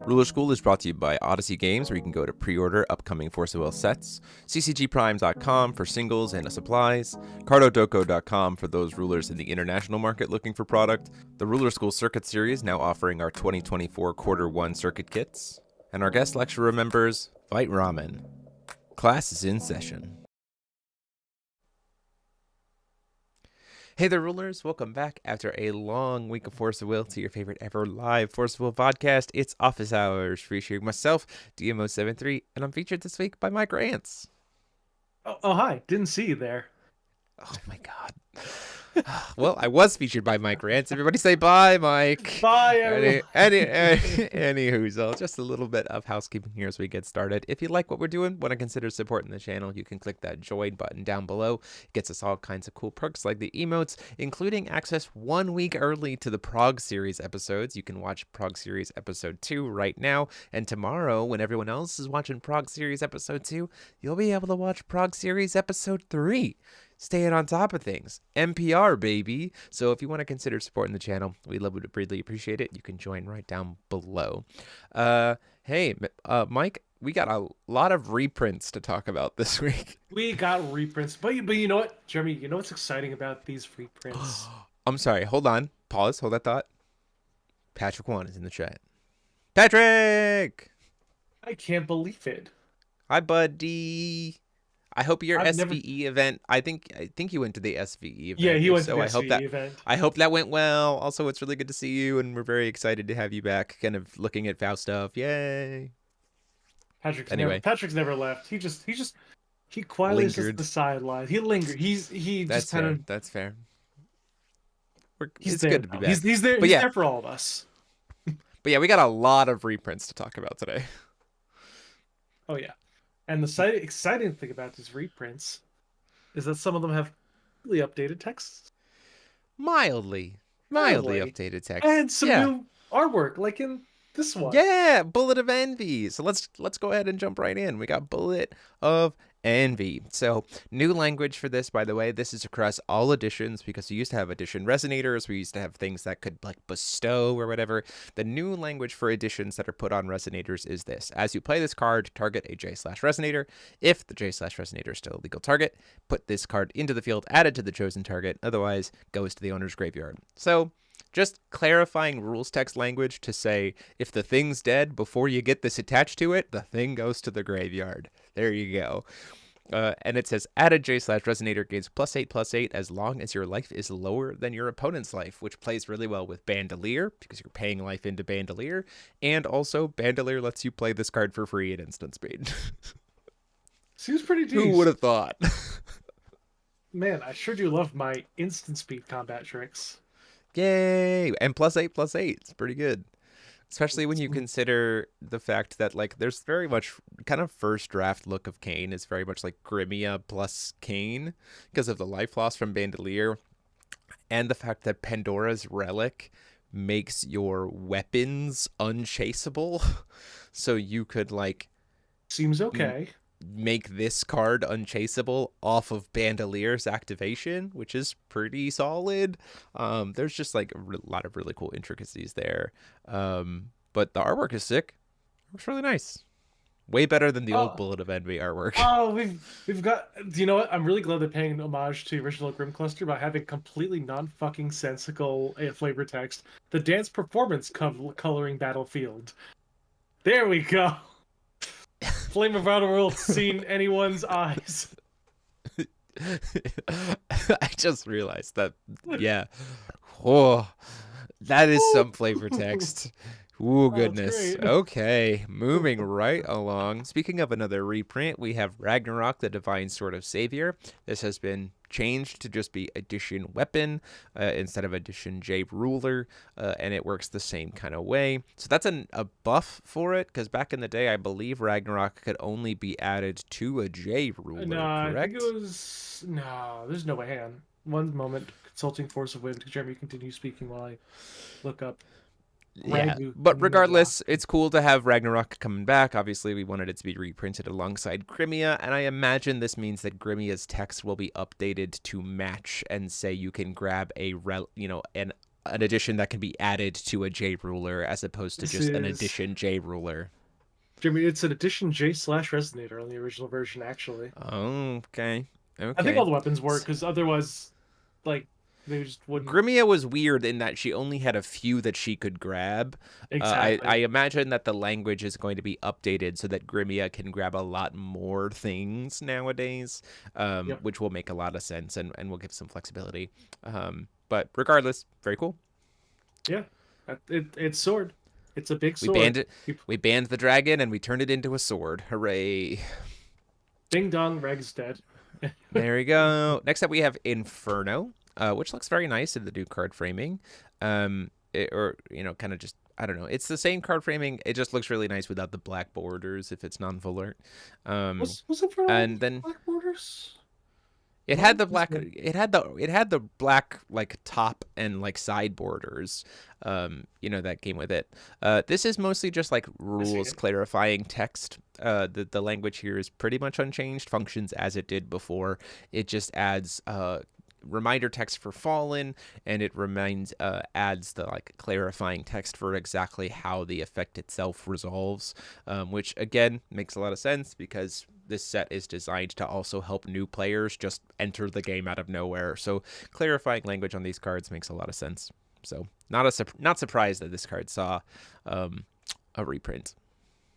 Ruler School is brought to you by Odyssey Games, where you can go to pre-order upcoming Force of Will sets, ccgprime.com for singles and supplies, cardodoko.com for those rulers in the international market looking for product, the Ruler School Circuit Series now offering our 2024 Quarter 1 circuit kits, and our guest lecturer members, Fight Ramen. Class is in session. Hey there, rulers. Welcome back after a long week of Force of Will to your favorite ever live Force of Will podcast. It's Office Hours, featuring myself, DMO73, and I'm featured this week by Mike Rants. Oh, hi. Didn't see you there. Oh, my God. Well, I was featured by Mike Rants. Everybody say bye, Mike. Bye, everyone. Anywho, just a little bit of housekeeping here as we get started. If you like what we're doing, want to consider supporting the channel, you can click that join button down below. It gets us all kinds of cool perks like the emotes, including access 1 week early to the Prog Series episodes. You can watch Prog Series episode 2 right now, and tomorrow, when everyone else is watching Prog Series episode 2, you'll be able to watch Prog Series episode 3. Staying on top of things. NPR, baby. So if you want to consider supporting the channel, we would really appreciate it. You can join right down below. Hey, Mike, we got a lot of reprints to talk about this week. We got reprints. But you know what, Jeremy, you know what's exciting about these reprints? I'm sorry. Hold on. Pause. Hold that thought. Patrick Wan is in the chat. Patrick! I can't believe it. Hi, buddy. I hope your I've SVE event. I think you went to the SVE event. Yeah, he went so to the I hope SVE event. I hope that went well. Also, it's really good to see you, and we're very excited to have you back. Kind of looking at Faust stuff. Yay! Patrick's never left. He quietly sits at the sidelines. He lingered. That's fair. That's fair. It's there good to be back. He's there. He's there for all of us. But yeah, we got a lot of reprints to talk about today. Oh yeah. And the exciting thing about these reprints is that some of them have really updated texts. Mildly updated text. And some new artwork, like in this one. Yeah, Bullet of Envy. So let's go ahead and jump right in. We got Bullet of Envy. So new language for this, by the way. This is across all editions because we used to have edition resonators. We used to have things that could like bestow or whatever. The new language for editions that are put on resonators is this. As you play this card, target a J/resonator. If the J/resonator is still a legal target, put this card into the field added to the chosen target. Otherwise, goes to the owner's graveyard. So just clarifying rules text language to say, if the thing's dead before you get this attached to it, the thing goes to the graveyard. There you go. And it says, add a J/resonator gains +8/+8 as long as your life is lower than your opponent's life, which plays really well with Bandolier because you're paying life into Bandolier. And also, Bandolier lets you play this card for free at instant speed. Seems pretty decent. Who would have thought? Man, I sure do love my instant speed combat tricks. Yay! And +8/+8. It's pretty good. Especially when you consider the fact that, like, there's very much kind of first draft look of Kane is very much like Grimia plus Kane because of the life loss from Bandolier. And the fact that Pandora's Relic makes your weapons unchaseable. So you could, like... Seems okay. Make this card unchaseable off of Bandolier's activation, which is pretty solid. There's just like a lot of really cool intricacies there. But the artwork is sick. It's really nice. Way better than the old Bullet of Envy artwork. Oh, we've got. Do you know what? I'm really glad they're paying homage to the original Grim Cluster by having completely non-fucking sensical flavor text. The dance performance coloring battlefield. There we go. Flame of Outer World seen anyone's eyes. I just realized that, yeah. Oh, that is some flavor text. Ooh, goodness. Okay, moving right along. Speaking of another reprint, we have Ragnarok, the Divine Sword of Savior. This has been changed to just be Edition Weapon instead of Edition J Ruler, and it works the same kind of way. So that's a buff for it, because back in the day, I believe Ragnarok could only be added to a J Ruler, correct? I think it was... No, there's no way. Hang on. One moment. Consulting Force of Wind. Jeremy, continue speaking while I look up. Yeah, but regardless, it's cool to have Ragnarok coming back. Obviously, we wanted it to be reprinted alongside Grimia, and I imagine this means that Grimia's text will be updated to match and say you can grab an an addition that can be added to a J ruler as opposed to This just an is, addition J ruler. Jimmy, it's an Edition J/Resonator on the original version, actually. Oh, okay. I think all Okay. the weapons work because otherwise, like, they just wouldn't. Grimia was weird in that she only had a few that she could grab. I Exactly. imagine that the language is going to be updated so that Grimia can grab a lot more things nowadays, Yep. which will make a lot of sense and will give some flexibility. But regardless, very cool. Yeah. It's sword. It's a big We sword. banned it. We banned the dragon and we turned it into a sword. Hooray! Ding dong, Reg's dead. There we go. Next up, we have Inferno, which looks very nice in the new card framing. Or kind of just I don't know. It's the same card framing. It just looks really nice without the black borders if it's non-volar. Was it for And then Black Borders? it No, had the black. It had the black like top and like side borders. That came with it. This is mostly just like I see rules it. clarifying text. The language here is pretty much unchanged. Functions as it did before. It just adds reminder text for Fallen, and it adds the like clarifying text for exactly how the effect itself resolves, which again makes a lot of sense because this set is designed to also help new players just enter the game out of nowhere. So clarifying language on these cards makes a lot of sense. So not surprised that this card saw a reprint.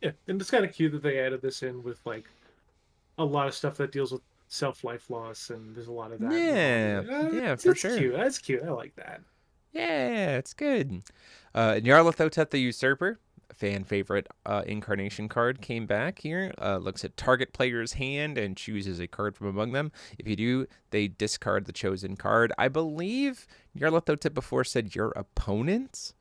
Yeah, and it's kind of cute that they added this in with like a lot of stuff that deals with self-life loss, and there's a lot of that involved. Yeah, yeah, for It's sure. cute. That's cute. I like that. Yeah, it's good. Nyarlathotep the Usurper, a fan favorite incarnation card, came back here. Looks at target player's hand and chooses a card from among them. If you do, they discard the chosen card. I believe Nyarlathotep before said your opponent.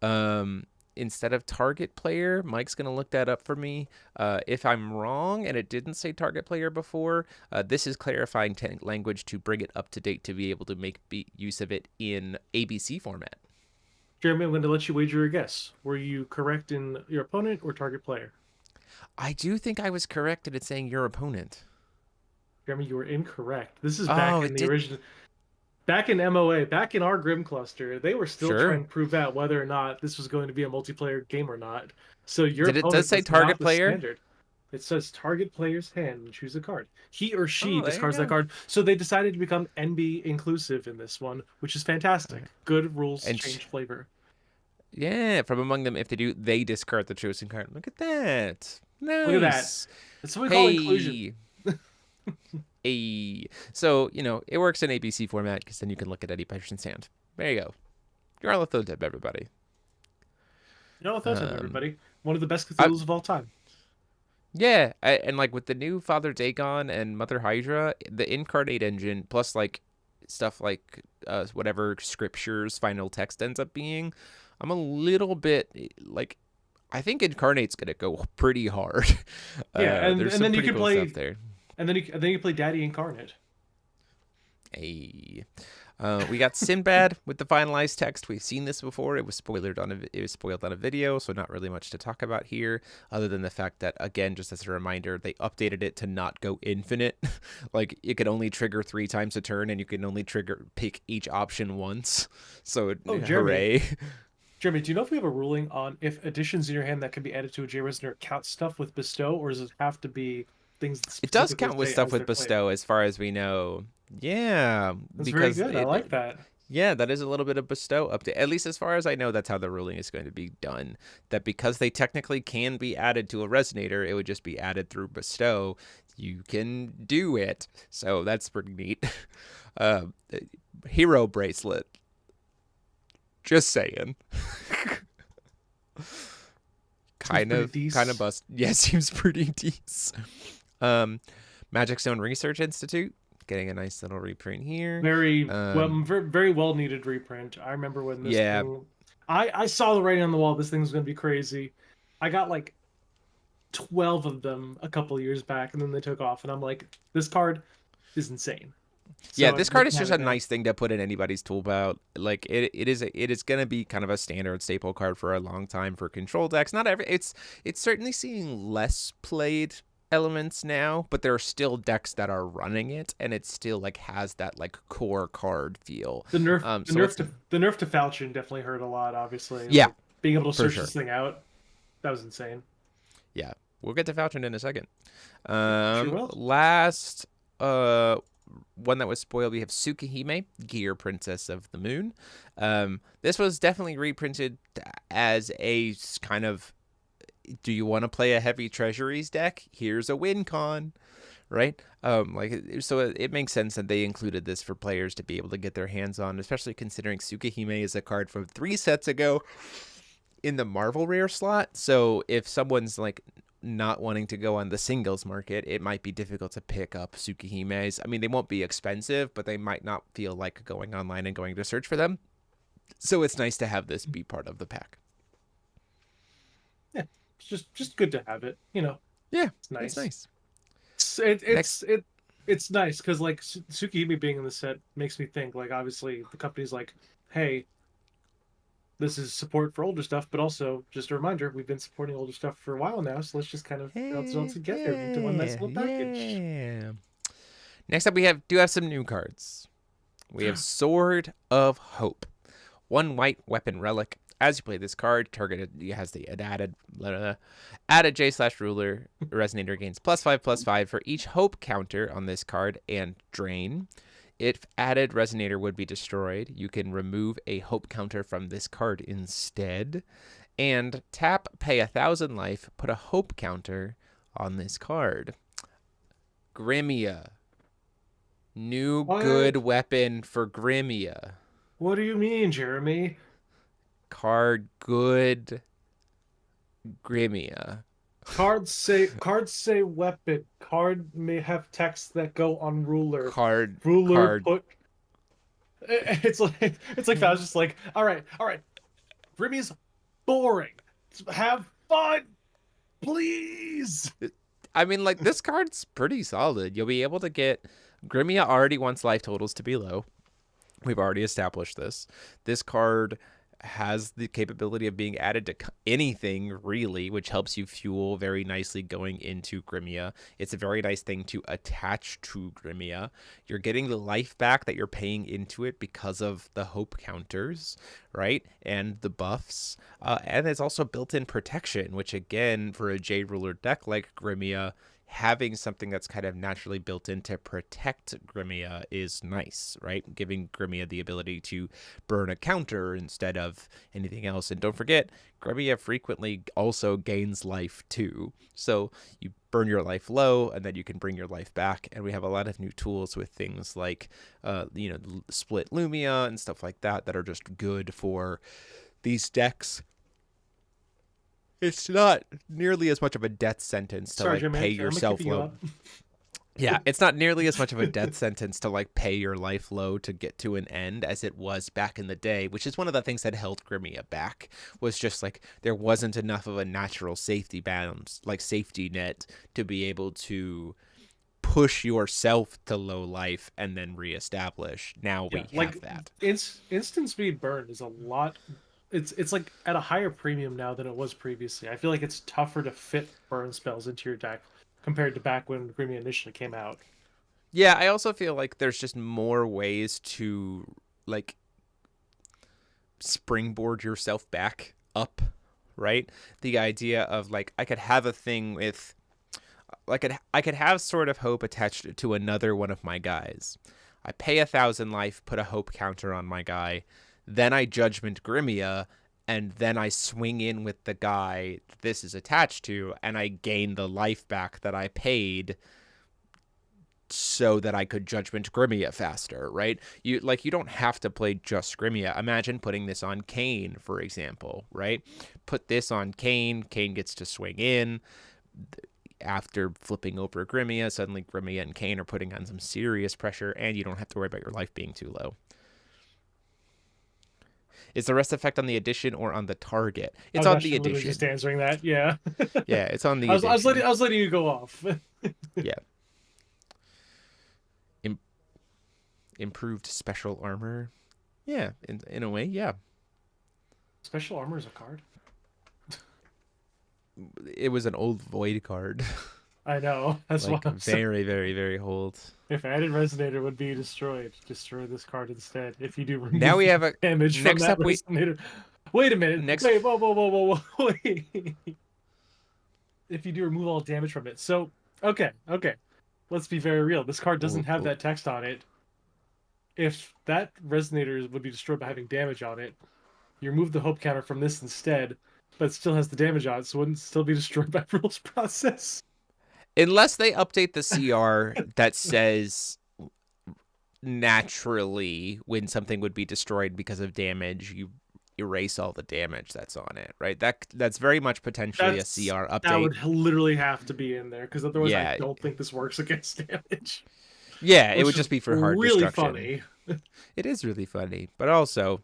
Um, Instead of target player. Mike's gonna look that up for me. If I'm wrong and it didn't say target player before, this is clarifying language to bring it up to date to be able to make use of it in ABC format. Jeremy, I'm going to let you wager a guess. Were you correct in your opponent or target player? I do think I was correct in it saying your opponent. Jeremy, you were incorrect. This is back Oh, in it the did. original, back in MOA, back in our Grim cluster. They were still Sure. trying to prove out whether or not this was going to be a multiplayer game or not. So your Did it does opponent say was not target the player? standard. It says target player's hand and choose a card. He or she Oh, there you discards that go. card. So they decided to become NB inclusive in this one, which is All right. fantastic. Good rules And change flavor. yeah, from among them, if they do, they discard the chosen card. Look at that. Look at that. Nice. That's what we call inclusion. Hey. Hey. So, it works in ABC format because then you can look at any patient's hand. There you go. You're all tip, everybody. You know what that's Um, everybody. One of the best I, Cthulhu's of all time. yeah, and like with the new Father Dagon and Mother Hydra, the Incarnate engine plus like stuff like whatever scriptures final text ends up being, I'm a little bit like I think Incarnate's gonna go pretty hard. Yeah, and There's and some then you pretty can cool stuff play there. and then you play Daddy Incarnate. Hey. We got Sinbad with the finalized text. We've seen this before. It was spoiled on a video, so not really much to talk about here, other than the fact that again, just as a reminder, they updated it to not go infinite. Like it could only trigger 3 times a turn, and you can only pick each option once. So Oh, Jeremy. hooray! Jeremy, do you know if we have a ruling on if additions in your hand that can be added to a J Resonator count stuff with bestow, or does it have to be things that It does specifically count with say stuff as with they're played? bestow, as far as we know. Yeah, That's very because good. I like that. yeah, that is a little bit of bestow update. At least as far as I know, that's how the ruling is going to be done. That because they technically can be added to a resonator, it would just be added through bestow. You can do it, so that's pretty neat. Uh, Hero bracelet. Just saying. Seems kind pretty of, kind of decent. bust. Yeah, seems pretty decent. Magic Stone Research Institute getting a nice little reprint here. Very well needed reprint. I remember when this Yeah, thing, I saw the writing on the wall. This thing was going to be crazy. I got like 12 of them a couple years back, and then they took off, and I'm like, this card is insane. yeah. So This I'm card looking is at just it a now. nice thing to put in anybody's tool belt. Like it is gonna be kind of a standard staple card for a long time for control decks. Not every. It's certainly seeing less played elements now, but there are still decks that are running it, and it still like has that like core card feel. The nerf, the So nerf it's to the nerf to Falchion definitely hurt a lot. Obviously, yeah, like being able to for search sure. this thing out, that was insane. Yeah, we'll get to Falchion in a second. Sure will. Last one that was spoiled, we have Tsukihime, Gear Princess of the Moon. This was definitely reprinted as a kind of, do you want to play a heavy treasuries deck? Here's a win con, right? So it makes sense that they included this for players to be able to get their hands on, especially considering Tsukihime is a card from 3 sets ago in the Marvel rare slot. So if someone's like not wanting to go on the singles market, it might be difficult to pick up Tsukihimes. I mean, they won't be expensive, but they might not feel like going online and going to search for them. So it's nice to have this be part of the pack. Yeah, it's just good to have it. You know, Yeah, it's it's nice. nice. Next, It's nice because like Tsukihime being in the set makes me think like obviously the company's like, hey, this is support for older stuff, but also just a reminder we've been supporting older stuff for a while now, so let's just kind of meld it all hey, together into one nice yeah, little package. yeah. Next up, we have some new cards. We have Sword of Hope, 1 white weapon relic. As you play this card, target has the added J/ruler resonator gains +5/+5 for each hope counter on this card and drain. If added resonator would be destroyed, you can remove a hope counter from this card instead. And tap, pay 1,000 life, put a hope counter on this card. Grimia. New good What? weapon for Grimia. What do you mean, Jeremy? Card good Grimia. Cards say weapon. Card may have text that go on ruler. Card Ruler card. put. It's like I was just like, all right. Grimmy's boring. Have fun, please. I mean, like, this card's pretty solid. You'll be able to get. Grimia already wants life totals to be low. We've already established this. This card has the capability of being added to anything, really, which helps you fuel very nicely going into Grimia. It's a very nice thing to attach to Grimia. You're getting the life back that you're paying into it because of the hope counters, right? And the buffs. And it's also built-in protection, which, again, for a J-Ruler deck like Grimia, having something that's kind of naturally built in to protect Grimia is nice, right? Giving Grimia the ability to burn a counter instead of anything else. And don't forget, Grimia frequently also gains life too. So you burn your life low and then you can bring your life back. And we have a lot of new tools with things like, split Lumia and stuff like that that are just good for these decks. It's not nearly as much of a death sentence to Sorry, like Jeremy. pay I'm yourself keeping you low. up. Yeah, it's not nearly as much of a death sentence to like pay your life low to get to an end as it was back in the day, which is one of the things that held Grimia back, was just like there wasn't enough of a natural safety balance, like safety net, to be able to push yourself to low life and then reestablish. Now Yeah, we like have that. instant speed burn is a lot. It's like at a higher premium now than it was previously. I feel like it's tougher to fit burn spells into your deck compared to back when Grimmy initially came out. Yeah, I also feel like there's just more ways to like springboard yourself back up, right? The idea of like I could have a thing with like I could have Sword of Hope attached to another one of my guys. I pay 1,000 life, put a hope counter on my guy, then I judgment Grimia, and then I swing in with the guy this is attached to, and I gain the life back that I paid so that I could judgment Grimia faster, right? You don't have to play just Grimia. Imagine putting this on Kane, for example, right? Put this on Kane, Kane gets to swing in. After flipping over Grimia, suddenly Grimia and Kane are putting on some serious pressure, and you don't have to worry about your life being too low. Is the rest effect on the addition or on the target? I It's was on the actually literally just addition. answering that. Yeah, Yeah, it's on the I was addition. letting you go off. Yeah. Im- Improved special armor. Yeah, in a way, yeah. Special armor is a card. It was an old void card. I know. That's why Like I'm saying very, very, very old. if added resonator would be destroyed, destroy this card instead. If you do Now remove we have a damage from next that up we resonator. Wait a minute. next Wait, whoa, whoa, whoa, whoa, whoa. Wait. If you do remove all damage from it. So, okay, okay. Let's be very real. This card doesn't oh, have oh, that text on it. If that resonator would be destroyed by having damage on it, you remove the hope counter from this instead, but it still has the damage on it, so it wouldn't still be destroyed by rules process. unless they update the CR that says naturally when something would be destroyed because of damage, you erase all the damage that's on it, right? That's very much potentially a CR That update. would literally have to be in there because otherwise I Yeah. don't think this works against damage, Yeah, it would which is just be for hard really destruction. funny. It is really funny, but also,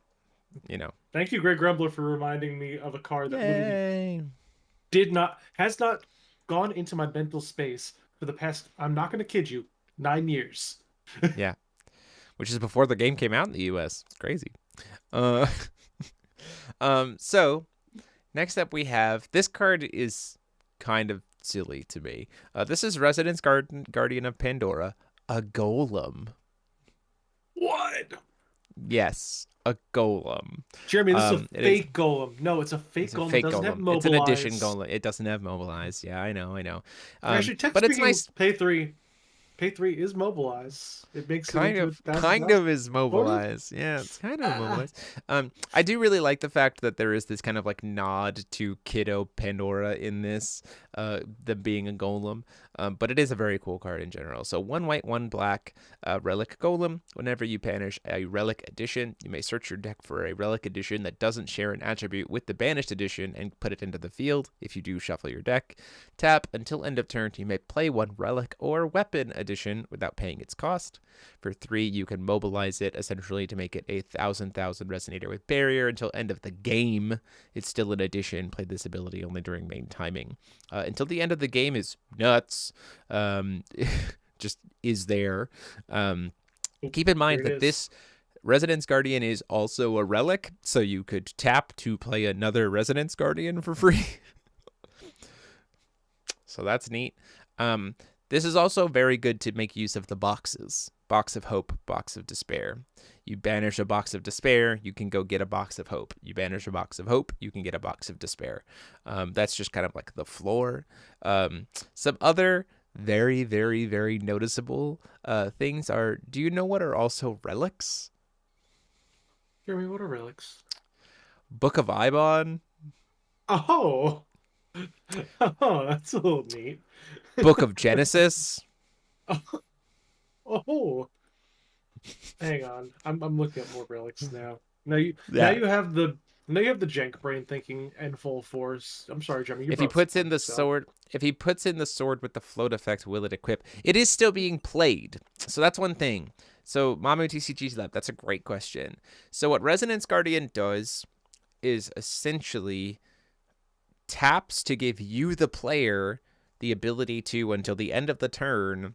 you know, Thank you, Greg Grumbler, for reminding me of a card that literally yay. has not gone into my mental space for the past, I'm not going to kid you, 9 years. Yeah, which is before the game came out in the US. It's crazy. Uh so next up we have this card is kind of silly to me. This is Guardian of Pandora, a golem. What? Yes, a golem. Jeremy, this is a It is fake golem. No, it's a fake it's a golem. It fake doesn't have golem. It's an addition mobilize. golem. It doesn't have mobilize. Yeah, I know, I know. Actually, tech But it's speaking, nice. pay three is mobilize. It makes it Kind into a of thousand kind thousand of is order. mobilized. Yeah, it's kind of Ah, mobilized. I do really like the fact that there is this kind of like nod to Kiddo Pandora in this, the being a golem. But it is a very cool card in general. So 1 white, 1 black, relic golem. Whenever you banish a relic edition, you may search your deck for a relic edition that doesn't share an attribute with the banished edition and put it into the field. If you do, shuffle your deck. Tap until end of turn. You may play 1 relic or weapon edition without paying its cost. For 3, you can mobilize it essentially to make it a 1,000,000 resonator with barrier until end of the game. It's still an addition. Play this ability only during main timing. Until the end of the game is nuts. Just is there. Keep in here mind it that is. this Resonance Guardian is also a relic, so you could tap to play another Resonance Guardian for free. So that's neat. This is also very good to make use of the boxes. Box of Hope, Box of Despair. You banish a Box of Despair, you can go get a Box of Hope. You banish a Box of Hope, you can get a Box of Despair. That's just kind of like the floor. Some other very, very, very noticeable things are, do you know what are also relics? Jeremy, what are relics? Book of Ibon, Oh, oh, that's a little neat. Book of Genesis. Oh, hang on. I'm looking at more relics now. Now Yeah. you have the now you have the jank brain thinking in full force. I'm sorry, Jeremy, you're If he about to puts support in the yourself. sword, if he puts in the sword with the float effect, will it equip? It is still being played. So that's one thing. So Mamu TCG Lab, that's a great question. So what Resonance Guardian does is essentially taps to give you the player the ability to, until the end of the turn,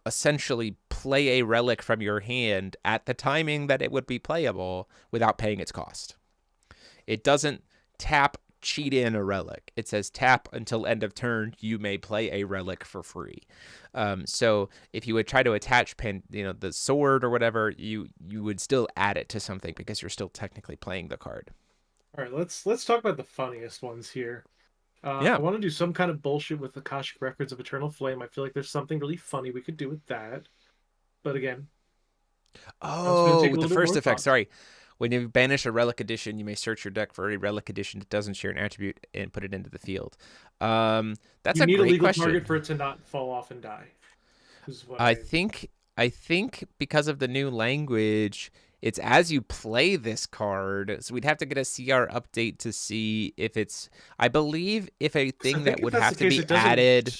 essentially play a relic from your hand at the timing that it would be playable without paying its cost. It doesn't tap, cheat in a relic. It says tap until end of turn. You may play a relic for free. So if you would try to attach the sword or whatever, you would still add it to something because you're still technically playing the card. All right, let's talk about the funniest ones here. Yeah. I want to do some kind of bullshit with the Akashic Records of Eternal Flame. I feel like there's something really funny we could do with that. But again, it's going to Oh, take a with the little bit first more effect. thought. Sorry. When you banish a relic edition, you may search your deck for a relic edition that doesn't share an attribute and put it into the field. That's You a need a great legal target question. for it to not fall off and die. Is what I I think I think because of the new language, it's as you play this card. So we'd have to get a CR update to see if it's. I believe if a because I thing that think if would that's the have to case, be it doesn't added.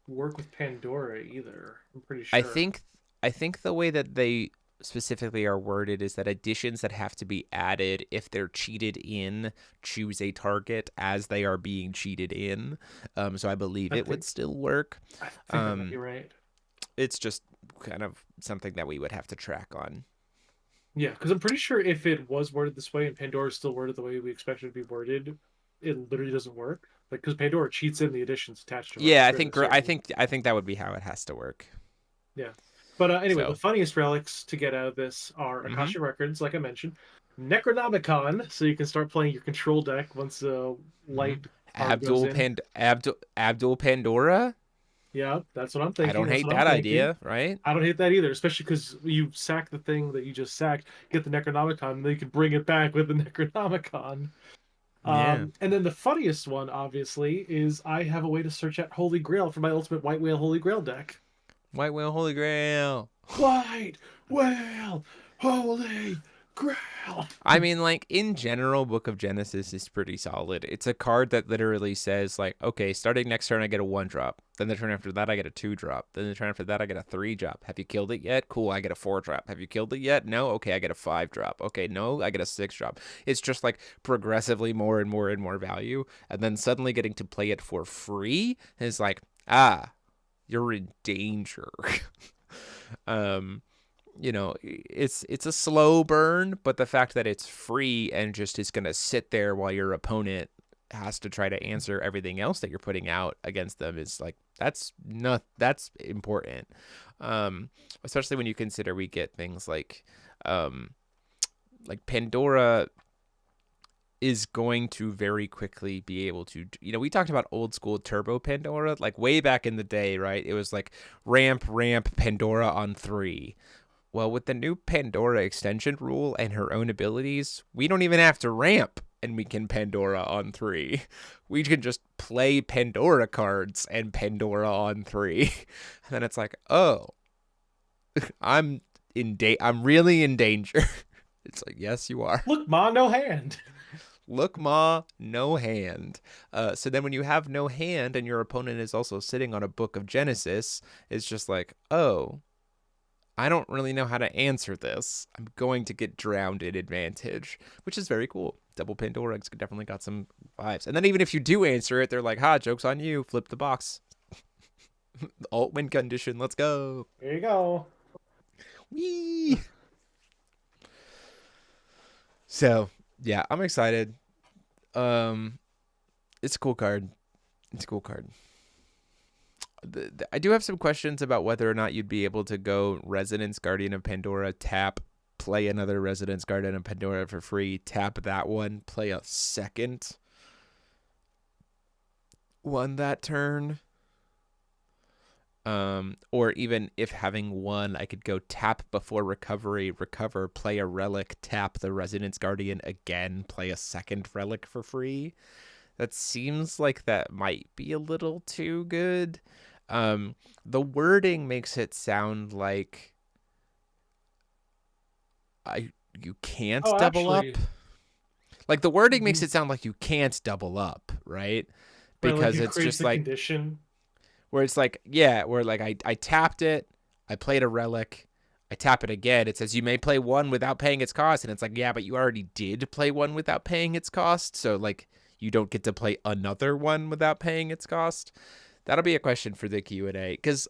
work with Pandora either. I'm pretty I sure. think I think the way that they specifically are worded is that additions that have to be added, if they're cheated in, choose a target as they are being cheated in. So I believe I it would think still work. I think that might be Um, right. it's just kind of something that we would have to track on. Yeah, because I'm pretty sure if it was worded this way and Pandora is still worded the way we expect it to be worded, it literally doesn't work. because Pandora cheats in the editions attached to Yeah, certain. I think that would be how it has to work. Yeah. But anyway, the So, funniest relics to get out of this are mm-hmm. Akasha Records, like I mentioned, Necronomicon, so you can start playing your control deck once Mm-hmm. light card goes in. Abdul Pandora. Yeah, that's what I'm I thinking. don't That's hate what I'm that thinking. idea, right? I don't hate that either, especially because you sack the thing that you just sacked, get the Necronomicon, and then you can bring it back with the Necronomicon. Yeah. And then the funniest one, obviously, is I have a way to search out Holy Grail for my Ultimate White Whale Holy Grail deck. White Whale Holy Grail. White Whale Holy Grail. I mean, like, in general, Book of Genesis is pretty solid. It's a card that literally says, like, okay, starting next turn, I get a 1-drop. Then the turn after that, I get a 2-drop. Then the turn after that, I get a 3-drop. Have you killed it yet? Cool, I get a 4-drop. Have you killed it yet? No? Okay, I get a 5-drop. Okay, no, I get a 6-drop. It's just, like, progressively more and more and more value. And then suddenly getting to play it for free is like, ah, you're in danger. um, it's a slow burn, but the fact that it's free and just is going to sit there while your opponent has to try to answer everything else that you're putting out against them is like that's important. Especially when you consider we get things like Pandora is going to very quickly be able to, we talked about old school turbo Pandora like way back in the day, right? It was like ramp Pandora on 3. Well, with the new Pandora extension rule and her own abilities, we don't even have to ramp and we can Pandora on 3. We can just play Pandora cards and Pandora on 3. And then it's like, oh, I'm I'm really in danger. It's like, yes, you are. Look, Ma, no hand. Look, Ma, no hand. So then when you have no hand and your opponent is also sitting on a Book of Genesis, it's just like, oh, I don't really know how to answer this. I'm going to get drowned in advantage, which is very cool. Double Pandora definitely got some vibes. And then even if you do answer it, they're like, ha, joke's on you. Flip the box. Alt win condition. Let's go. There you go. Whee! So, yeah, I'm excited. It's a cool card. It's a cool card. I do have some questions about whether or not you'd be able to go Resonance Guardian of Pandora, tap, play another Resonance Guardian of Pandora for free, tap that one, play a second one that turn. Or even if having one, I could go tap before recovery, recover, play a relic, tap the Resonance Guardian again, play a second relic for free. That seems like that might be a little too good. The wording makes it sound like you can't Oh, double actually, up. Like the wording makes mhm. it sound like you can't double up, right? Right, like Because it it's creates just the like condition. where it's like, yeah, where like I tapped it, I played a relic, I tap it again, it says you may play one without paying its cost, and it's like, yeah, but you already did play one without paying its cost, so like you don't get to play another one without paying its cost. That'll be a question for the Q&A, because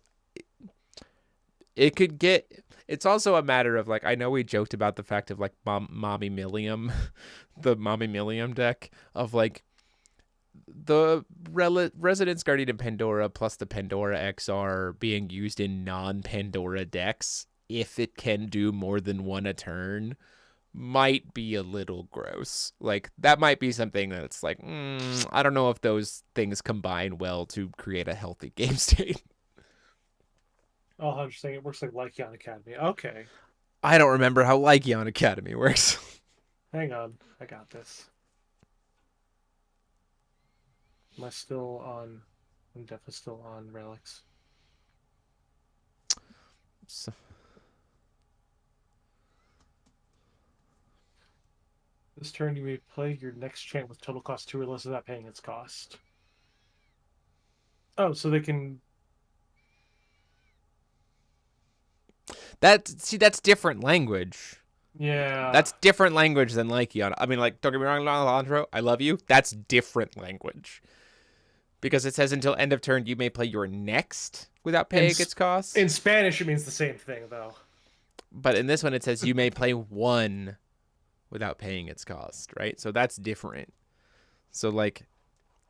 it could get, it's also a matter of like, I know we joked about the fact of like Mommy Millium, the Mommy Millium deck of like the Resonance Guardian of Pandora plus the Pandora XR being used in non-Pandora decks, if it can do more than one a turn, might be a little gross. Like that might be something that's like, I don't know if those things combine well to create a healthy game state. Oh, I'm just saying it works like Lycion Academy. Okay, I don't remember how Lycion Academy works. hang on, I got this. Am I still on? I'm definitely still on relics. So, This turn, you may play your next chant with total cost 2 or less without paying its cost. Oh, so they can. that's different language. Yeah. That's different language than Lycion. I mean, like, don't get me wrong, Alejandro, I love you. That's different language. Because it says until end of turn, you may play your next without In paying its cost. in Spanish, it means the same thing, though. But in this one, it says you may play one without paying its cost, right? So that's different. So, like,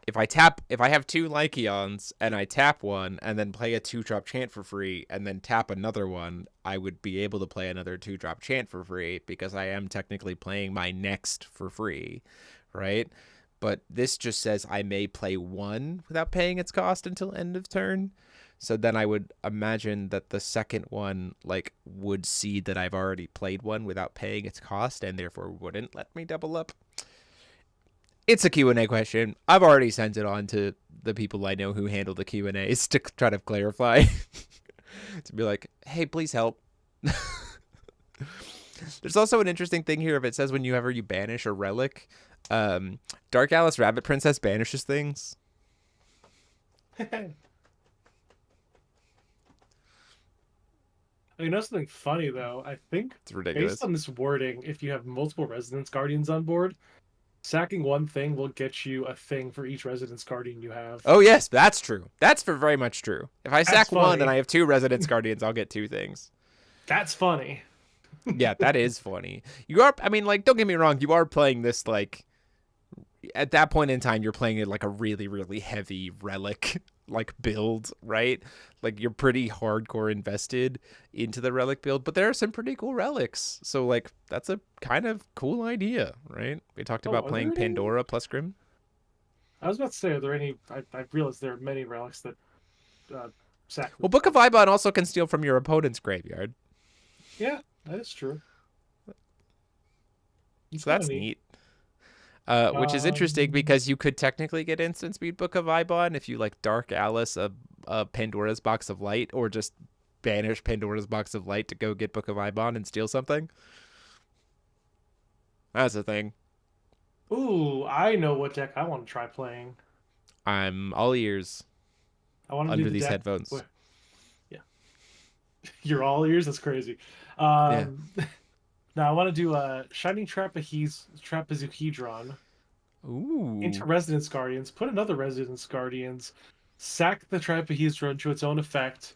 if I have 2 Lycaons and I tap one and then play a 2-drop chant for free and then tap another one, I would be able to play another 2-drop chant for free because I am technically playing my next for free, right? But this just says I may play one without paying its cost until end of turn. So then I would imagine that the second one like would see that I've already played one without paying its cost and therefore wouldn't let me double up. It's a Q&A question. I've already sent it on to the people I know who handle the Q&As to try to clarify. To be like, hey, please help. There's also an interesting thing here if it says whenever you banish a relic. Dark Alice Rabbit Princess banishes things. You know something funny though? I think It's ridiculous. based on this wording, if you have multiple Resonance Guardians on board, sacking one thing will get you a thing for each Resonance Guardian you have. Oh, yes, that's true. That's very much true. If I That's sack one and funny. I have 2 Residence Guardians, I'll get 2 things. That's funny. Yeah, that is funny. You are, I mean, like, don't get me wrong, you are playing this, like, at that point in time, you're playing it like a really, really heavy relic, like, build, right? Like, you're pretty hardcore invested into the relic build, but there are some pretty cool relics. So, like, that's a kind of cool idea, right? We talked Oh, about are there playing any? Pandora plus Grim. I was about to say, are there any? I realized there are many relics that uh, sack. Well, Book of Ibon also can steal from your opponent's graveyard. Yeah, that is true. It's So kind of that's neat. neat. Which is interesting Um, because you could technically get instant speed Book of Ibon if you like Dark Alice a Pandora's Box of Light or just banish Pandora's Box of Light to go get Book of Ibon and steal something. That's the thing. ooh, I know what deck I want to try playing. I'm all ears I want to do under the these deck. headphones. Yeah, you're all ears. That's crazy. Yeah. Um, now I want to do a Shining Trapezohedron Ooh. into Resonance Guardians. Put another Resonance Guardians. Sack the Trapezohedron to its own effect.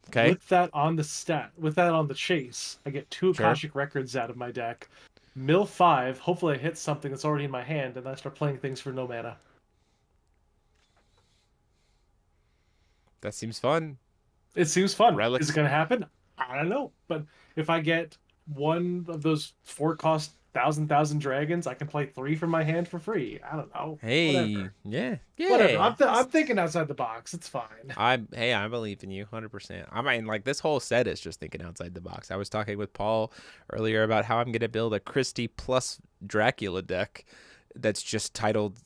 Okay. With that on the with that on the chase, I get 2 Sure. Akashic Records out of my deck. Mill 5, hopefully I hit something that's already in my hand, and I start playing things for no mana. That seems fun. It seems fun. Is it Relics. going to happen? I don't know. But if I get one of those 4-cost thousand dragons, I can play 3 from my hand for free. I don't know. Hey. Whatever. Yeah. Whatever. Yeah. I'm thinking outside the box. It's fine. I believe in you 100%. I mean, like, this whole set is just thinking outside the box. I was talking with Paul earlier about how I'm going to build a Christie plus Dracula deck that's just titled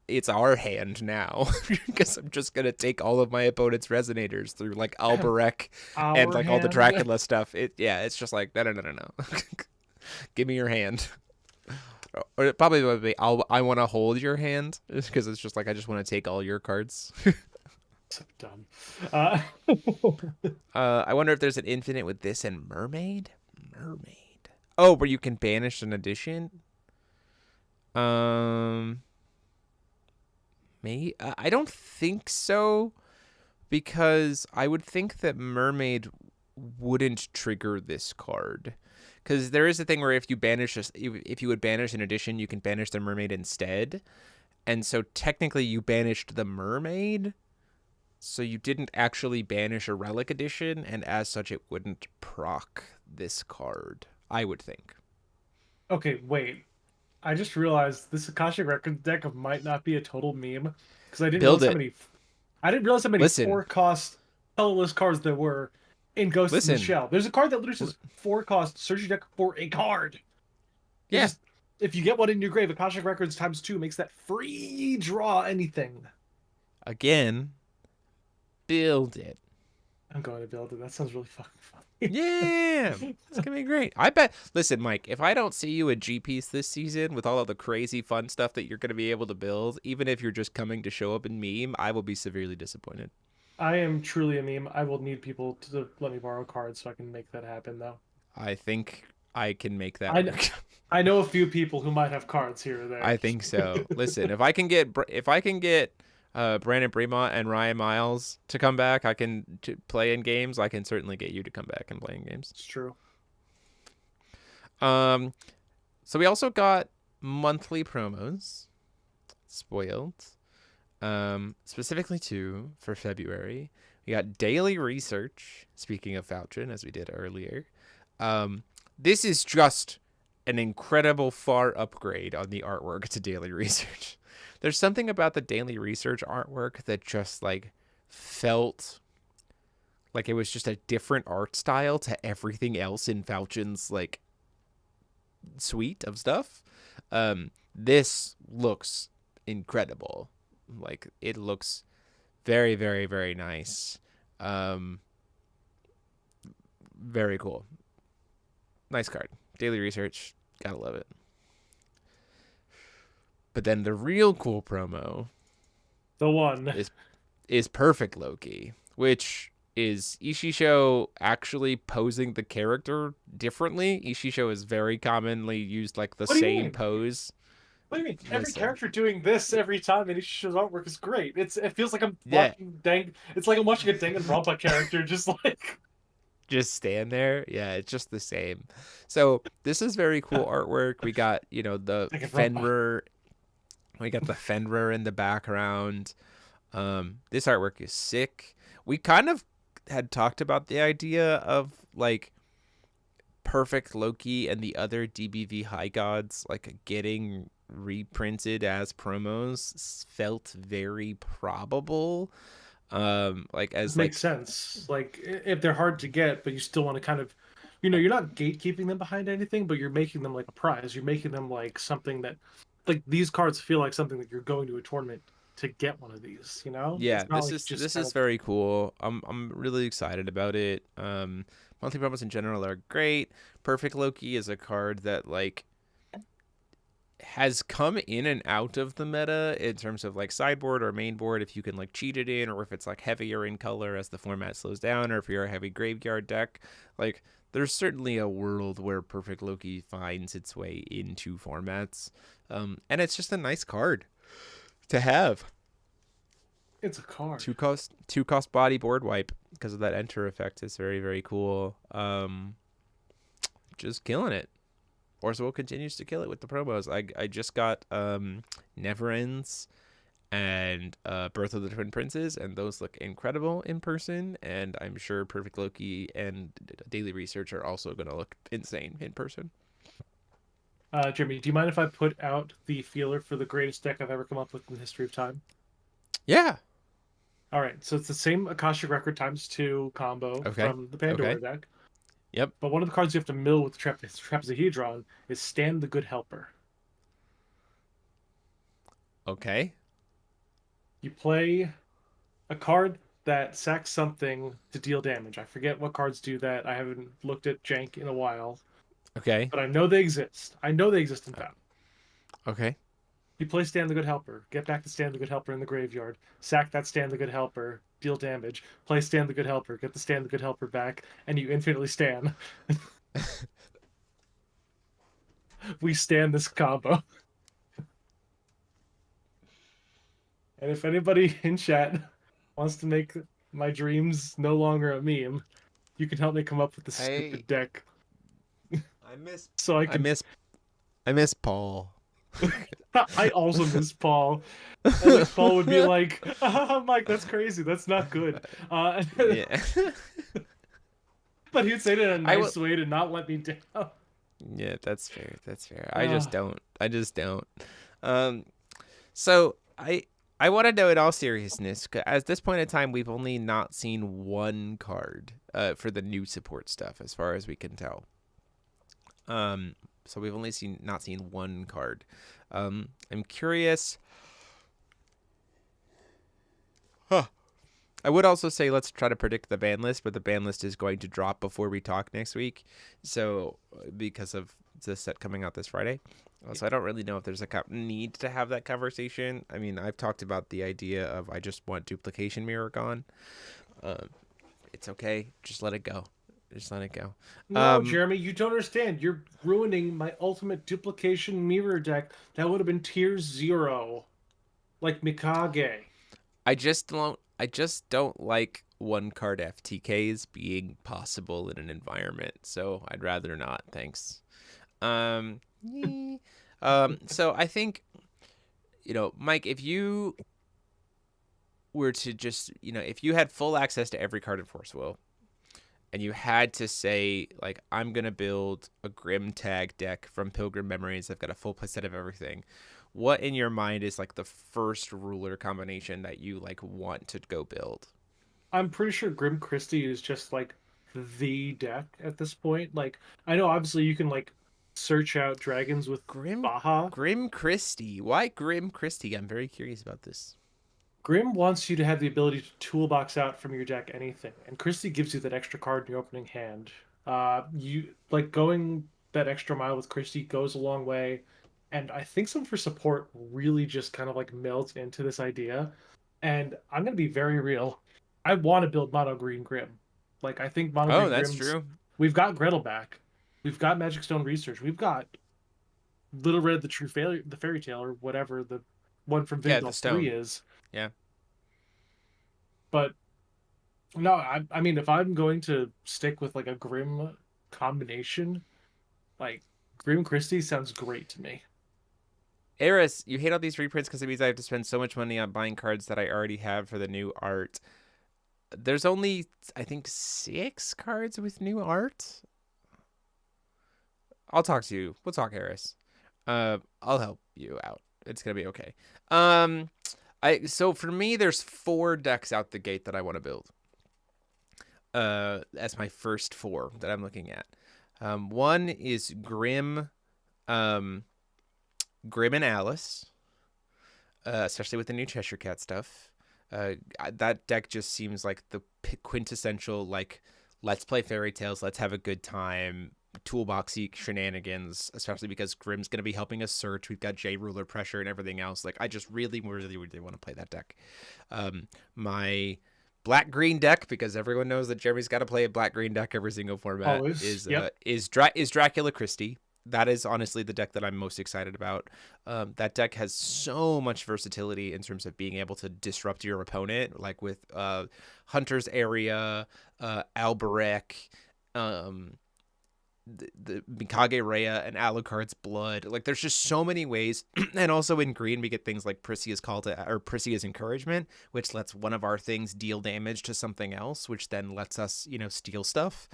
It's Our Hand now because I'm just going to take all of my opponent's resonators through like Alberek and Our like all the hand. Dracula stuff. It's just like no. Give me your hand. Or it probably would be I want to hold your hand because it's just like I just want to take all your cards. So dumb. Uh, I wonder if there's an infinite with this and Mermaid. Mermaid. Oh, where you can banish an addition. Um, me. I don't think so because I would think that Mermaid wouldn't trigger this card. Because there is a thing where if you if you would banish an addition, you can banish the Mermaid instead. And so technically you banished the Mermaid. So you didn't actually banish a relic edition, and as such, it wouldn't proc this card. I would think. okay, wait. I just realized this Akashic Record deck might not be a total meme because I didn't Build realize how it. many. I didn't realize how many Listen. 4-cost colorless cards there were in Ghost in the Listen. Shell. There's a card that literally says 4-cost. Search your deck for a card. You Yeah. just if you get one in your grave, Akashic Records times 2 makes that free draw anything. Again, build it. I'm going to build it. That sounds really fucking fun. Yeah. It's going to be great. I bet. Listen, Mike, if I don't see you at G Piece this season with all of the crazy fun stuff that you're going to be able to build, even if you're just coming to show up in meme, I will be severely disappointed. I am truly a meme. I will need people to let me borrow cards so I can make that happen, though. I think I can make that I work. I know a few people who might have cards here or there. I think so. Listen, if I can get Brandon Bremont and Ryan Miles to come back, I can play in games. I can certainly get you to come back and play in games. It's true. So we also got monthly promos. Spoiled. Specifically two for February. We got daily research. Speaking of Fouchin, as we did earlier, um, this is just an incredible far upgrade on the artwork to daily research. There's something about the daily research artwork that just like felt like it was just a different art style to everything else in Fouchin's like suite of stuff. This looks incredible. Like it looks very, very, very nice. Um, very cool. Nice card. Daily research. Gotta love it. But then the real cool promo The one. is Perfect Loki, which is Ishisho actually posing the character differently. Ishisho is very commonly used like the What do you same mean? pose. What do you mean? Every Listen. character doing this every time in each show's artwork is great. It feels like I'm Yeah, watching Dang. It's like I'm watching a Danganronpa character, just like just stand there. Yeah, it's just the same. So this is very cool artwork. We got, the Danganronpa. Fenrir. We got the Fenrir in the background. This artwork is sick. We kind of had talked about the idea of like Perfect Loki and the other DBV High Gods like getting reprinted as promos felt very probable. Like This as makes like sense. Like if they're hard to get, but you still want to kind of, you're not gatekeeping them behind anything, but you're making them like a prize. You're making them like something that, like these cards feel like something that you're going to a tournament to get one of these. yeah, It's not like just this kind is of. very cool. I'm really excited about it. Monthly promos in general are great. Perfect Loki is a card that like has come in and out of the meta in terms of like sideboard or main board if you can like cheat it in, or if it's like heavier in color as the format slows down, or if you're a heavy graveyard deck. Like there's certainly a world where Perfect Loki finds its way into formats. And it's just a nice card to have. It's a card. Two cost body board wipe because of that enter effect is very, very cool. Just killing it. Orzo continues to kill it with the promos. I just got Never Ends and Birth of the Twin Princes, and those look incredible in person. And I'm sure Perfect Loki and Daily Research are also going to look insane in person. Jimmy, do you mind if I put out the feeler for the greatest deck I've ever come up with in the history of time? Yeah. All right, so it's the same Akashic Record times two combo Okay. from the Okay. Pandora deck, Yep. but one of the cards you have to mill with the Trapezohedron is Stand the Good Helper. Okay. You play a card that sacks something to deal damage. I forget what cards do that. I haven't looked at Jank in a while, Okay. but I know they exist. I know they exist in fact. Okay. You play Stand the Good Helper, get back to Stand the Good Helper in the graveyard, sack that Stand the Good Helper, deal damage, play Stand the Good Helper, get the Stand the Good Helper back, and you infinitely stand. We stand this combo. And if anybody in chat wants to make my dreams no longer a meme, you can help me come up with the I stupid deck I miss so I I can. miss I miss Paul. I also miss Paul. And like Paul would be like, Mike, that's crazy. That's not good. Yeah. But he'd say it in a I will nice way to not let me down. Yeah, that's fair. That's fair. I Uh, just don't. I just don't. Um, so I want to know in all seriousness, at this point in time, we've only not seen one card for the new support stuff, as far as we can tell. So we've only not seen one card. I'm curious. Huh. I would also say let's try to predict the ban list, but the ban list is going to drop before we talk next week. So because of the set coming out this Friday. So I don't really know if there's a need to have that conversation. I mean, I've talked about the idea of I just want duplication mirror gone. It's okay. Just let it go. Just let it go. no, Jeremy, you don't understand. You're ruining my ultimate duplication mirror deck. That would have been tier 0. Like Mikage. I just don't like one card FTKs being possible in an environment. So I'd rather not. Thanks. So I think, Mike, if you were to just, if you had full access to every card in Force Will, and you had to say, like, I'm going to build a Grim Tag deck from Pilgrim Memories, I've got a full playset of everything, what in your mind is, like, the first ruler combination that you, like, want to go build? I'm pretty sure Grim Christie is just like the deck at this point. Like, I know obviously you can like search out dragons with Grim Baja. Grim Christie. Why Grim Christie? I'm very curious about this. Grim wants you to have the ability to toolbox out from your deck anything, and Christie gives you that extra card in your opening hand. You like going that extra mile with Christie goes a long way, and I think some for support really just kind of like melds into this idea. And I'm gonna be very real. I want to build Mono Green Grim. Like I think Mono Oh, Green that's Grims. true. We've got Gretel back. We've got Magic Stone Research. We've got Little Red the True Fairy, the Fairy Tale, or whatever the one from Yeah, the Vindelf 3 stone. is. Yeah. But no, I mean, if I'm going to stick with like a Grim combination, like Grim Christie sounds great to me. Eris, you hate all these reprints because it means I have to spend so much money on buying cards that I already have for the new art. There's only, I think, 6 cards with new art. I'll talk to you. We'll talk, Eris. I'll help you out. It's gonna be okay. Um, so for me, there's 4 decks out the gate that I want to build. As my first 4 that I'm looking at. One is um, Grim and Alice, especially with the new Cheshire Cat stuff. That deck just seems like the quintessential, like, let's play fairy tales, let's have a good time, toolboxy shenanigans, especially because Grim's going to be helping us search. We've got J Ruler pressure and everything else. Like, I just really, really, really want to play that deck. My black green deck, because everyone knows that Jeremy's got to play a black green deck every single format, Always, yep. is Dracula Christie. That is honestly the deck that I'm most excited about. That deck has so much versatility in terms of being able to disrupt your opponent, like with Hunter's Area, Alberek, um, the Mikage Rhea, and Alucard's Blood. Like, there's just so many ways. And also in green, we get things like Priscia's Priscia's Encouragement, which lets one of our things deal damage to something else, which then lets us, steal stuff.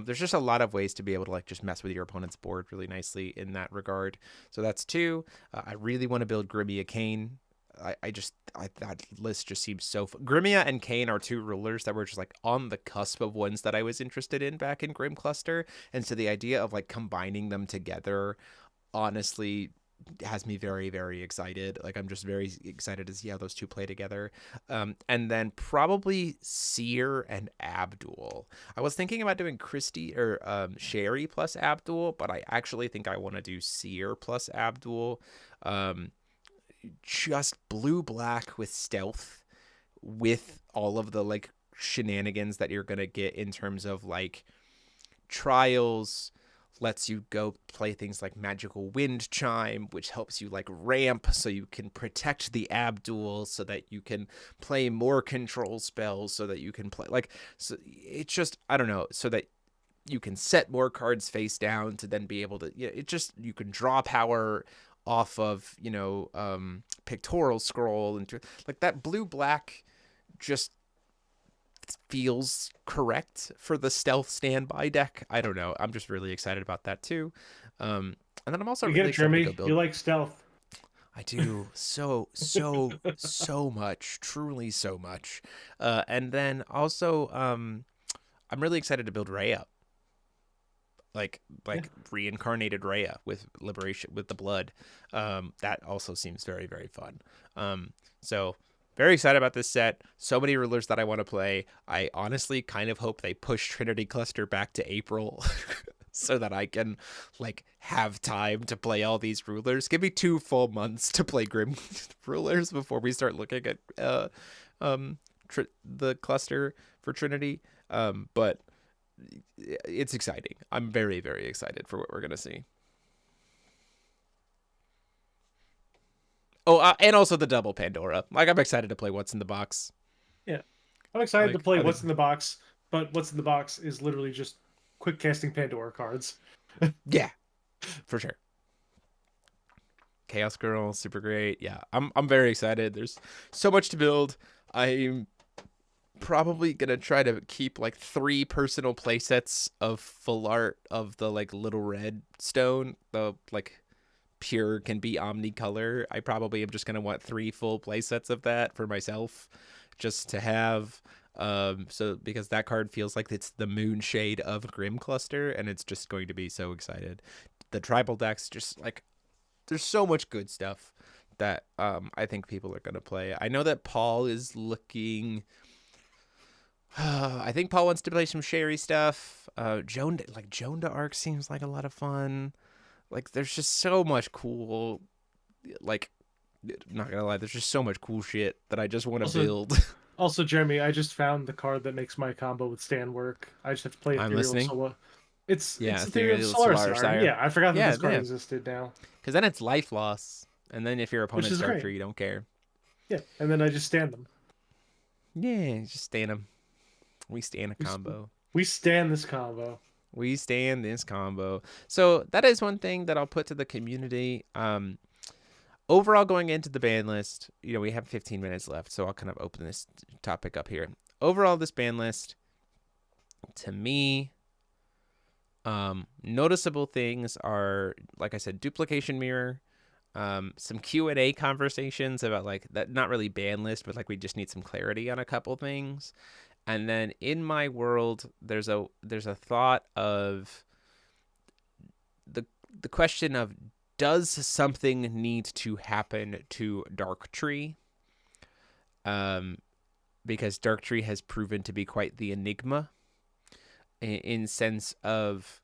There's just a lot of ways to be able to, like, just mess with your opponent's board really nicely in that regard. So that's 2. I really want to build Grimmia Kane. That list just seems so Grimmia and Kane are 2 rulers that were just, like, on the cusp of ones that I was interested in back in Grim Cluster, and so the idea of, like, combining them together honestly has me very, very excited. Like, I'm just very excited to see how those 2 play together. And then probably Seer and Abdul. I was thinking about doing Christie or Sherry plus Abdul, but I actually think I want to do Seer plus Abdul. Just blue black with stealth, with all of the, like, shenanigans that you're gonna get in terms of, like, trials, lets you go play things like Magical Wind Chime, which helps you, like, ramp so you can protect the Abdul, so that you can play more control spells, so that you can play, like, so it's just, I don't know, so that you can set more cards face down to then be able to, you can draw power off of, Pictorial Scroll, and like, that blue black just feels correct for the stealth standby deck. I don't know. I'm just really excited about that too. And then I'm also You get really it, excited to go Jeremy. You build. like stealth. I do so much, truly so much. And then also, I'm really excited to build Rhea, like Yeah. reincarnated Rhea with liberation with the blood. That also seems very, very fun. So very excited about this set. So many rulers that I want to play. I honestly kind of hope they push Trinity Cluster back to April so that I can, like, have time to play all these rulers. Give me 2 full months to play Grim rulers before we start looking at the cluster for Trinity. But it's exciting. I'm very, very excited for what we're gonna see. Oh, and also the double Pandora. Like, I'm excited to play What's in the Box. Yeah. I'm excited to Like, play I think, What's in the Box, but What's in the Box is literally just quick casting Pandora cards. yeah, for sure. Chaos Girl, super great. Yeah, I'm very excited. There's so much to build. I'm probably gonna try to keep like 3 personal playsets of full art of the like little red stone. The like pure can be omnicolor. I probably am just gonna want 3 full playsets of that for myself, just to have. So because that card feels like it's the moon shade of Grim Cluster, and it's just going to be so excited. The tribal decks, just like there's so much good stuff that I think people are gonna play. I know that Paul is looking. I think Paul wants to play some Sherry stuff. Joan to Arc seems like a lot of fun. Like there's just so much cool. Like, not gonna lie, there's just so much cool shit that I just want to Also, build. also, Jeremy, I just found the card that makes my combo with Stan work. I just have to play I'm Ethereal listening. Solar. It's Yeah, Ethereal Ethereal Solar Solar Sire. Sire. Yeah, I forgot that Yeah, this card yeah. existed now, Because then it's life loss, and then if your which opponent's is Dark great. Tree, you don't care. Yeah, and then I just stand them. Yeah, just stand them. We stand a We, combo. we stand this combo. We stand this combo. So that is one thing that I'll put to the community. Overall, going into the ban list, we have 15 minutes left, so I'll kind of open this topic up here. Overall, this ban list, to me, noticeable things are, like I said, duplication mirror, some Q&A conversations about like that, not really ban list, but like we just need some clarity on a couple things. And then in my world, there's a thought of the question of, does something need to happen to Dark Tree? Because Dark Tree has proven to be quite the enigma in sense of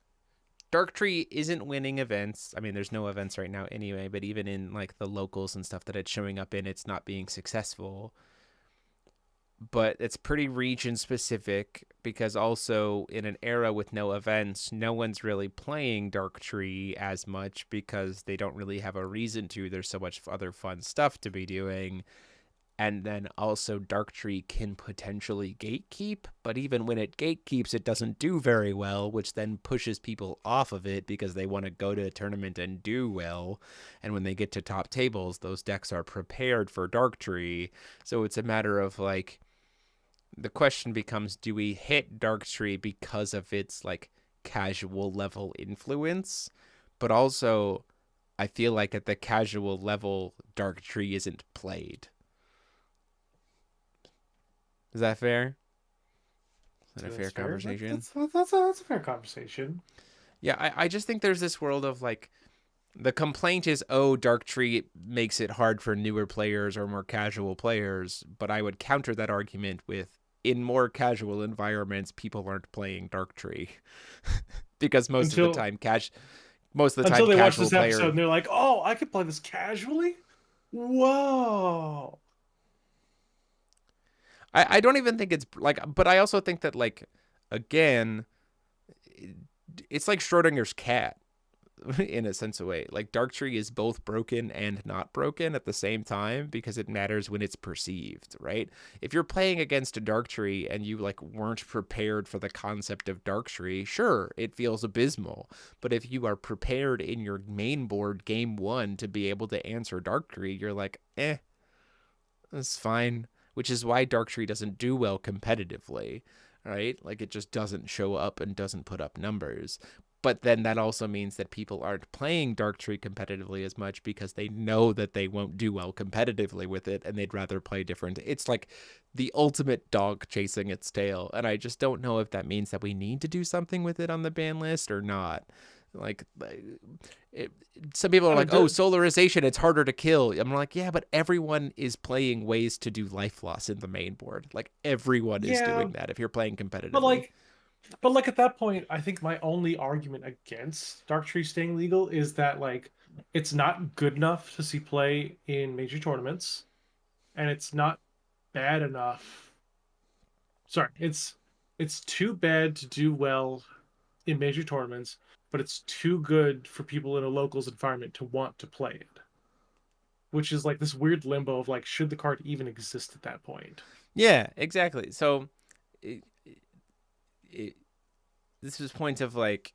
Dark Tree isn't winning events. I mean, there's no events right now anyway, but even in like the locals and stuff that it's showing up in, it's not being successful. But it's pretty region specific because also in an era with no events, no one's really playing Dark Tree as much because they don't really have a reason to. There's so much other fun stuff to be doing. And then also Dark Tree can potentially gatekeep, but even when it gatekeeps, it doesn't do very well, which then pushes people off of it because they want to go to a tournament and do well. And when they get to top tables, those decks are prepared for Dark Tree. So it's a matter of like, the question becomes, do we hit Dark Tree because of its like casual level influence? But also, I feel like at the casual level, Dark Tree isn't played. Is that fair? Is that a That's fair fair. conversation? That's a fair conversation. Yeah, I just think there's this world of like, the complaint is, oh, Dark Tree makes it hard for newer players or more casual players. But I would counter that argument with, in more casual environments, people aren't playing Dark Tree because Until most of the until time they watch casual this episode player. and they're like, "Oh, I could play this casually." Whoa. I don't even think it's like, but I also think that like, again, it's like Schrodinger's cat. In a sense of way, like Dark Tree is both broken and not broken at the same time because it matters when it's perceived, right? If you're playing against a Dark Tree and you like weren't prepared for the concept of Dark Tree, sure, it feels abysmal. But if you are prepared in your main board game 1 to be able to answer Dark Tree, you're like, that's fine. Which is why Dark Tree doesn't do well competitively, right? Like it just doesn't show up and doesn't put up numbers. But then that also means that people aren't playing Dark Tree competitively as much because they know that they won't do well competitively with it and they'd rather play different. It's like the ultimate dog chasing its tail. And I just don't know if that means that we need to do something with it on the ban list or not. Like, it, some people are I mean, like, oh, solarization, it's harder to kill. I'm like, yeah, but everyone is playing ways to do life loss in the main board. Like, everyone is yeah, doing that if you're playing but competitively. like, but like at that point, I think my only argument against Dark Tree staying legal is that like it's not good enough to see play in major tournaments, and it's not bad enough. Sorry, it's too bad to do well in major tournaments, but it's too good for people in a locals environment to want to play it. Which is like this weird limbo of like, should the card even exist at that point? Yeah, exactly. So, it, it, this is point of like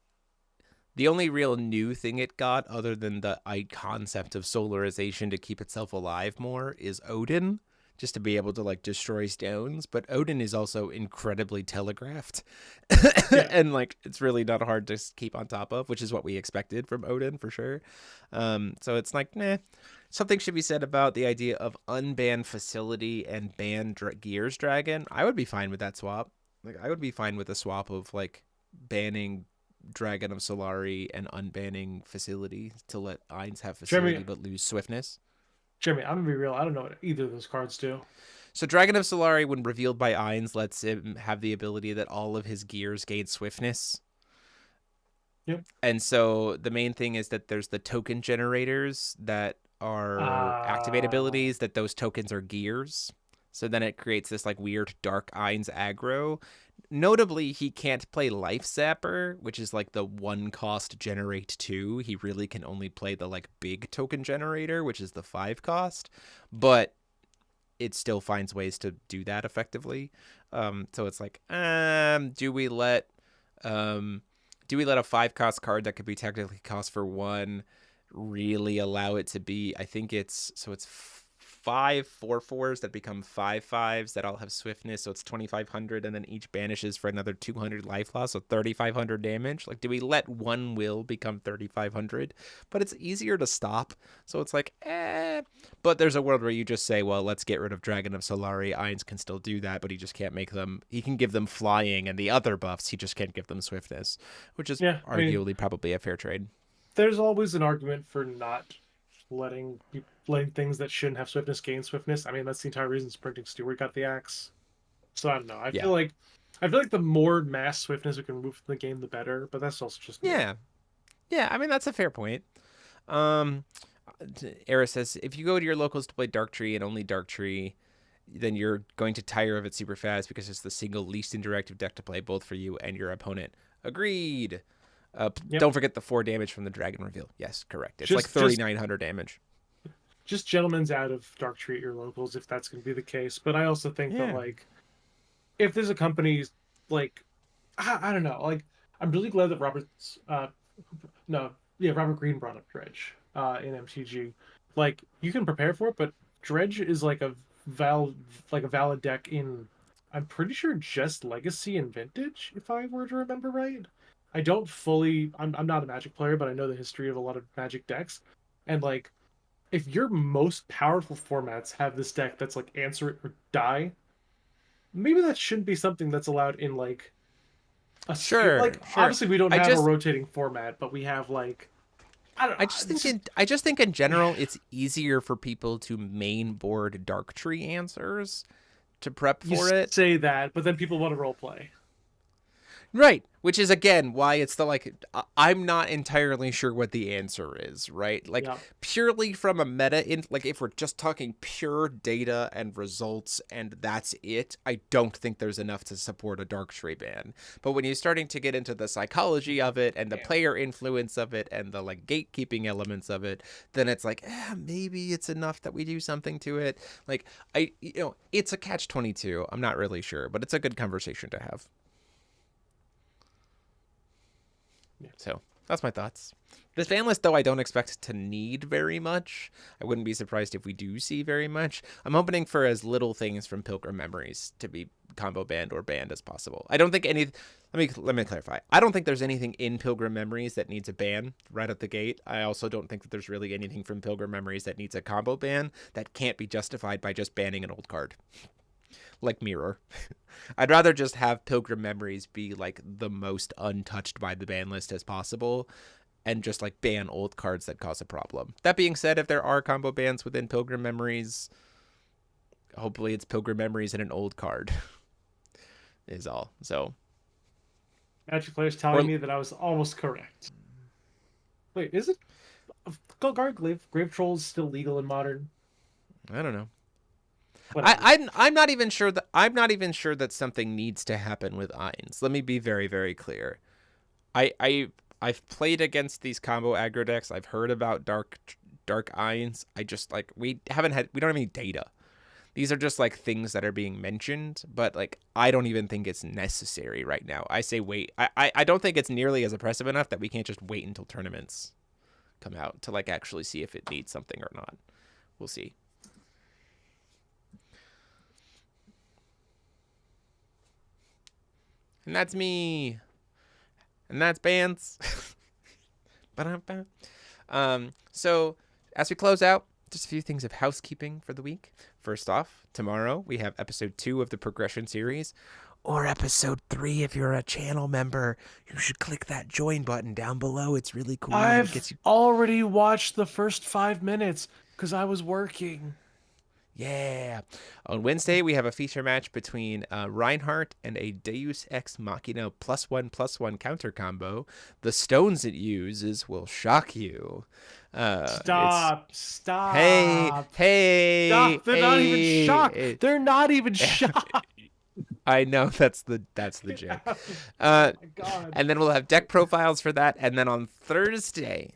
The only real new thing it got, other than the concept of solarization to keep itself alive more, is Odin, just to be able to like destroy stones. But Odin is also incredibly telegraphed, Yeah. and like it's really not hard to keep on top of, which is what we expected from Odin for sure. So it's like, nah. Something should be said about the idea of unban facility and ban Gears Dragon. I would be fine with that swap. Like I would be fine with a swap of like banning Dragon of Solari and unbanning facility to let Ainz have facility Jeremy, but lose swiftness. Jeremy, I'm gonna be real. I don't know what either of those cards do. So Dragon of Solari, when revealed by Ainz, lets him have the ability that all of his gears gain swiftness. Yep. And so the main thing is that there's the token generators that are activate Uh, abilities, that those tokens are gears. So then it creates this like weird dark Ainz aggro. Notably, he can't play Life Zapper, which is like the one cost generate 2. He really can only play the like big token generator, which is the 5 cost. But it still finds ways to do that effectively. So it's like, um, do we let a 5 cost card that could be technically cost for 1 really allow it to be? I think it's so it's 5 4/4s that become 5 5s that all have swiftness, so it's 2,500, and then each banishes for another 200 life loss, so 3,500 damage. Like, do we let one will become 3,500? But it's easier to stop, so it's like, eh. But there's a world where you just say, well, let's get rid of Dragon of Solari. Ainz can still do that, but he just can't make them. He can give them flying and the other buffs. He just can't give them swiftness, which is yeah. I mean, arguably probably a fair trade. there's always an argument for not letting things that shouldn't have swiftness gain swiftness. I mean, that's the entire reason Sprinting Steward got the axe. So I don't know. Yeah. I feel like the more mass swiftness we can remove from the game, the better. But that's also just me. Yeah. Yeah. I mean, that's a fair point. Um, Era says, if you go to your locals to play Dark Tree and only Dark Tree, then you're going to tire of it super fast because it's the single least interactive deck to play both for you and your opponent. Agreed. Yep. Don't forget the 4 damage from the Dragon Reveal. Yes, correct. It's like Just 3,900 damage. just gentlemen's out of Dark Tree at your locals if that's going to be the case. But I also think that Yeah. like if there's a company like I don't know, like I'm really glad that Robert Green brought up Dredge in MTG. Like you can prepare for it, but Dredge is like a valid deck in I'm pretty sure just Legacy and Vintage, if I were to remember right. I don't fully I'm not a Magic player, but I know the history of a lot of Magic decks. And like if your most powerful formats have this deck that's like answer it or die, maybe that shouldn't be something that's allowed in like Sure, like sure. obviously we don't I have a just rotating format, but we have like I don't know. It's just I just think in general it's easier for people to main board Dark Tree answers to prep you for it. say that, but then people want to role play. Right, which is again why it's the like I'm not entirely sure what the answer is, right? Like Yeah, purely from a meta in like if we're just talking pure data and results and that's it, I don't think there's enough to support a Dark Tree ban. But when you're starting to get into the psychology of it and the player influence of it and the like gatekeeping elements of it, then it's like, maybe it's enough that we do something to it. Like it's a catch-22. I'm not really sure, but it's a good conversation to have. yeah. So that's my thoughts. This ban list, though, I don't expect to need very much. I wouldn't be surprised if we do see very much. I'm hoping for as little things from Pilgrim Memories to be combo banned or banned as possible. I don't think any. Let me clarify. I don't think there's anything in Pilgrim Memories that needs a ban right at the gate. I also don't think that there's really anything from Pilgrim Memories that needs a combo ban that can't be justified by just banning an old card. Like Mirror. I'd rather just have Pilgrim Memories be like the most untouched by the ban list as possible and just like ban old cards that cause a problem. That being said, if there are combo bans within Pilgrim Memories, hopefully it's Pilgrim Memories and an old card is all. So Magic players telling me that I was almost correct. Wait, is it? Guard Grave Troll is still legal in modern. I don't know. Whatever. I'm not even sure that something needs to happen with Ainz. Let me be very, very clear. I've played against these combo aggro decks. I've heard about dark Ainz. I just like we don't have any data. These are just like things that are being mentioned, but like I don't even think it's necessary right now. I say wait. I don't think it's nearly as oppressive enough that we can't just wait until tournaments come out to like actually see if it needs something or not. We'll see. And that's me. And that's bands. So as we close out, just a few things of housekeeping for the week. First off, tomorrow we have episode 2 of the progression series, or episode 3 if you're a channel member. You should click that join button down below. It's really cool. It I've gets you. already watched the first 5 minutes because I was working. Yeah. On Wednesday, we have a feature match between Reinhardt and a Deus Ex Machina +1/+1 counter combo. The stones it uses will shock you. Stop. Hey, hey, Stop. They're not even shocked. hey. They're not even shocked. I know that's the joke. Oh my God. And then we'll have deck profiles for that. And then on Thursday,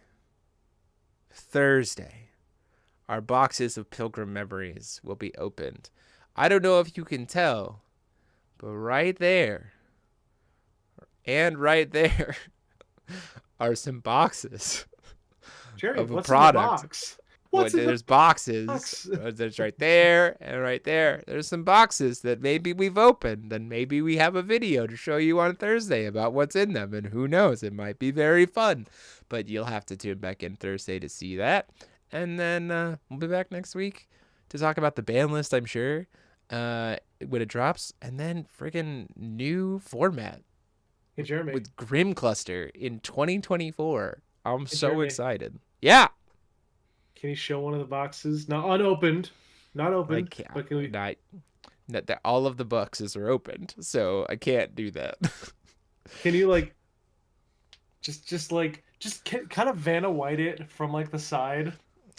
our boxes of Pilgrim Memories will be opened. I don't know if you can tell, but right there and right there are some boxes Jerry, of a what's product. in the box? What's in the There's boxes. box? There's right there and right there. There's some boxes that maybe we've opened, and maybe we have a video to show you on Thursday about what's in them. And who knows? It might be very fun. But you'll have to tune back in Thursday to see that. And then we'll be back next week to talk about the ban list, I'm sure, when it drops. And then friggin' new format Hey, Jeremy. with Grim Cluster in 2024. I'm so Jeremy. excited. Yeah. Can you show one of the boxes? Not unopened. Not I open. can't. But can we... That all of the boxes are opened, so I can't do that. Can you like kind of Vanna White it from like the side?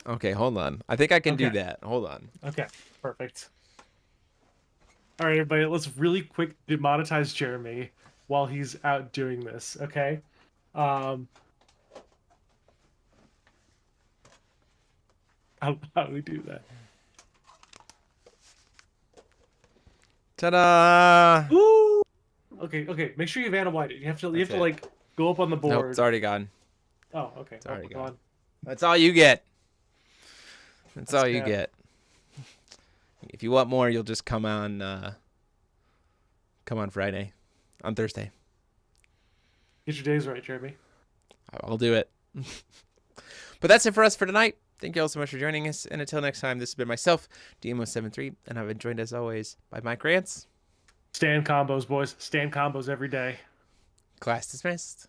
Okay, hold on. I think I can do Okay. that. Hold on. Okay, perfect. All right, everybody, let's really quick demonetize Jeremy while he's out doing this. Okay. How do we do that? Ta-da! Woo! Okay. Make sure you Vanna White it. You have to like go up on the board. Nope, it's already gone. Oh, okay. It's already Go gone. on. That's all you get. That's all you bad. get. If you want more, you'll just come on Friday. On Thursday. Get your days right, Jeremy. I'll do it. But that's it for us for tonight. Thank you all so much for joining us. And until next time, this has been myself, DMO73, and I've been joined as always by Mike Rance. Stand combos, boys. Stand combos every day. Class dismissed.